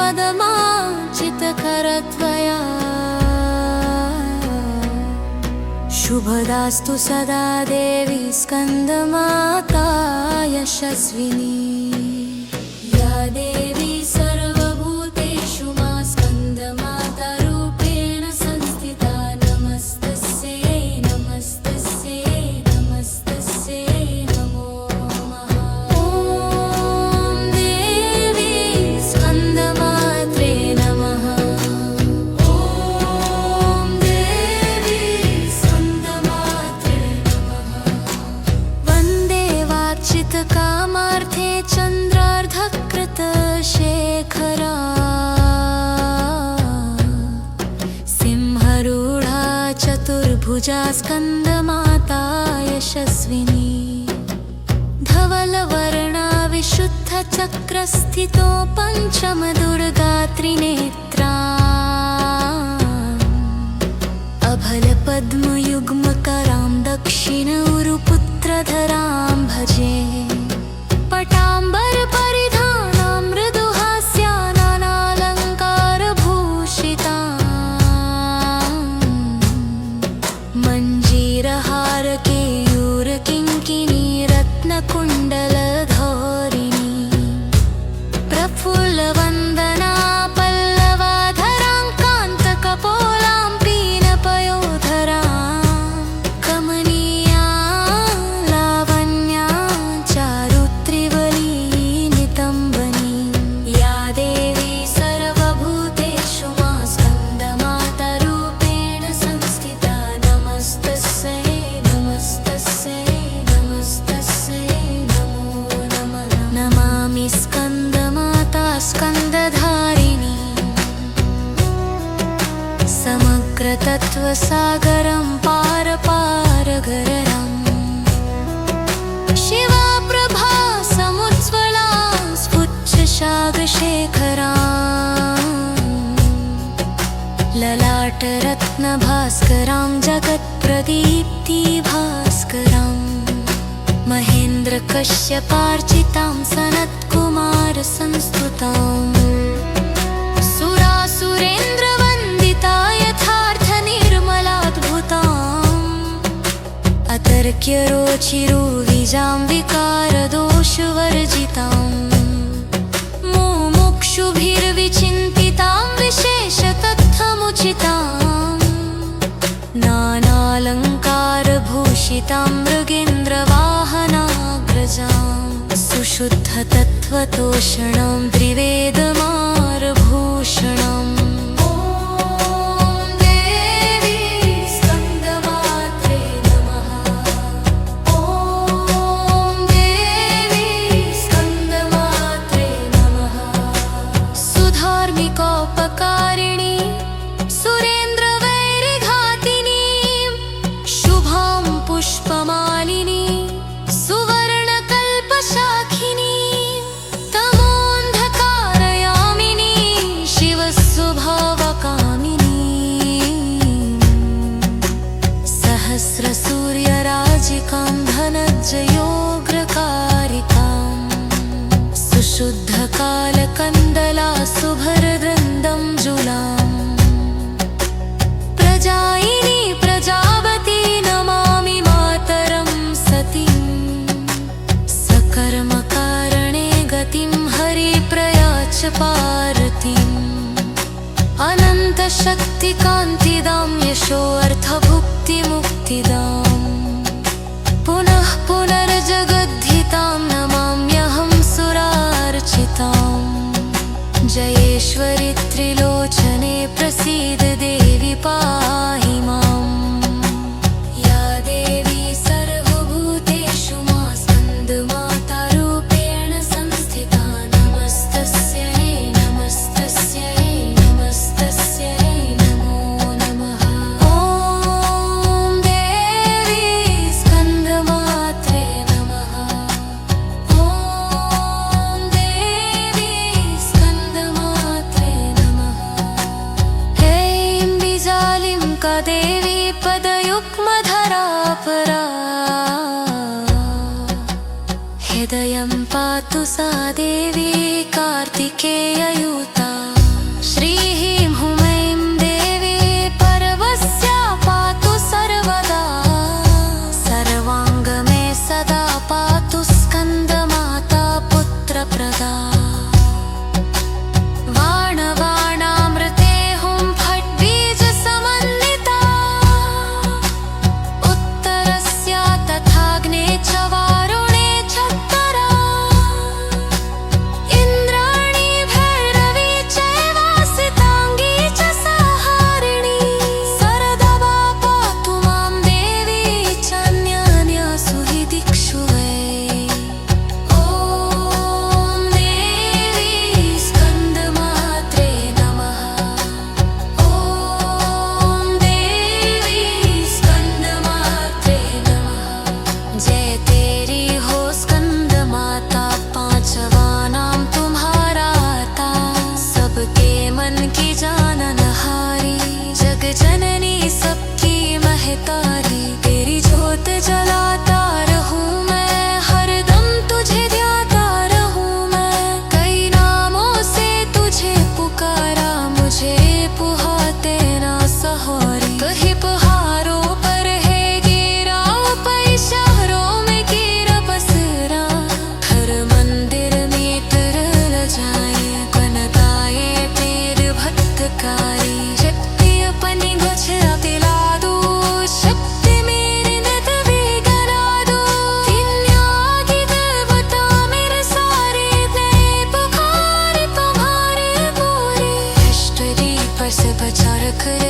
पदमार्चितकरत्वया शुभदास्तु सदा देवी स्कन्दमाता यशस्विनी या देवी सर्वभूतेषु मा स्कन्दमाता रूपेण संस्थिता नमस्तस्यै नमस्तस्यै नमस्तस्यै नमो नमः ॐ देवी स्कन्दमात्रे नमः ॐ देवी स्कन्दमात्रे नमः वन्दे वार्चितकामार्थे चन्द्रार्धकृतशेखरा सिंहरूढा चतुर्भुजा स्कन्दमाता यशस्विनी धवलवर्णा विशुद्धचक्रस्थितो पञ्चमदुर्गा त्रिनेत्रा अभलपद्मयुग्मकरां दक्षिण उरुपुत्रधरां भजे पटाम्बरपरिधानां मृदुहास्या नानालङ्कारभूषितां मञ्जीरहारकेयूरकिङ्किणी रत्नकुण्डलधौरिणी प्रफुल्लवन्दना पल्लवाधरां कान्तकपोलां पीनपयोधरां कमनीया लावण्या चारुत्रिवली नितम्बनी या देवी सर्वभूतेषु मा स्कन्दमाता रूपेण संस्थिता नमस्तस्यै नमस्तस्यै नमस्तस्यै नमो नमः नमामि स्कन्दमाता स्कन्दधारिणी समग्रतत्त्वसागरं पारपारगररं शिवाप्रभा समुज्ज्वला स्फुच्छशागशेखरां ललाटरत्नभास्करां जगत्प्रदीप्तिभास्करां महेन्द्रकश्यपार्चितां सनत्कुमारसंस्तुताम् सुरासुरेन्द्रवन्दिता यथार्थनिर्मलाद्भुताम् अतर्क्यरोचिरुविजां विकारदोषवर्जिताम् मुमुक्षुभिर्विचिन्तितां विशेषतत्त्वमुचिताम् नानालङ्कारभूषितां मृगेन्द्रवाहनाग्रजां सुशुद्धतत्त्वतोषणां त्रिवेदमारभूषणम् ॐ देवी स्कन्दमात्रे नमः ॐ देवी स्कन्दमात्रे नमः सुधार्मिकोपकारिणी सुरेन्द्रवैरिघातिनी शुभां पुष्पमालिनी सुवर्णकल्पशाखिनी तमोऽन्धकारयामिनी शिवस्वभावकामिनी सहस्रसूर्यराजिकां धनज्जयोग्रकारिकां सुशुद्धकालकन्दला सुभरदृन्दं जुलाम् प्रजायिनी प्रजावती नमामि मातरं सतीं सकर्मकारणे गतिं हरिप्रयाच पारतीम् अनन्तशक्तिकान्तिदां यशोऽर्थभुक्तिमुक्तिदां पुनः पुनर्जगद्धितां नमाम्यहं सुरार्चितां जयेश्वरि त्रिलोचने प्रसीद देवि पाहि माम् या देवी सर्वभूतेषु मा स्कन्दमाता रूपेण संस्थिता नमस्तस्यै नमस्तस्यै नमस्तस्यै नमो नमः ॐ देवी स्कन्दमात्रे नमः ॐ देवी स्कन्दमात्रे नमः ऐं बीजालिं देवी पदयुग्मधरा परा हृदयं पातु सा देवी कार्तिकेययुता। श्रीं हुमैं देवी पर्वस्या पातु सर्वदा सर्वांग मे सदा पातु स्कंदमाता पुत्रप्रदा जननी सबकी महतारी तेरी जोत जलाता रहूं मैं हरदम तुझे ध्याता रहूं मैं कई नामों से तुझे पुकारा मुझे पुहाते ना सहारी कहीं पहाड़ों पर है गिरा कई शहरों में गिरा बसरा हर मंदिर में तरल जाए कनकाए पेर भक्तकारी अपनी गुच्छा दिला दो शक्ति मेरे नत भी गला दो तिन्यागी देवता मेरे सारे नए पुकार तुम्हारे पूरे अष्टदीप से बचा रख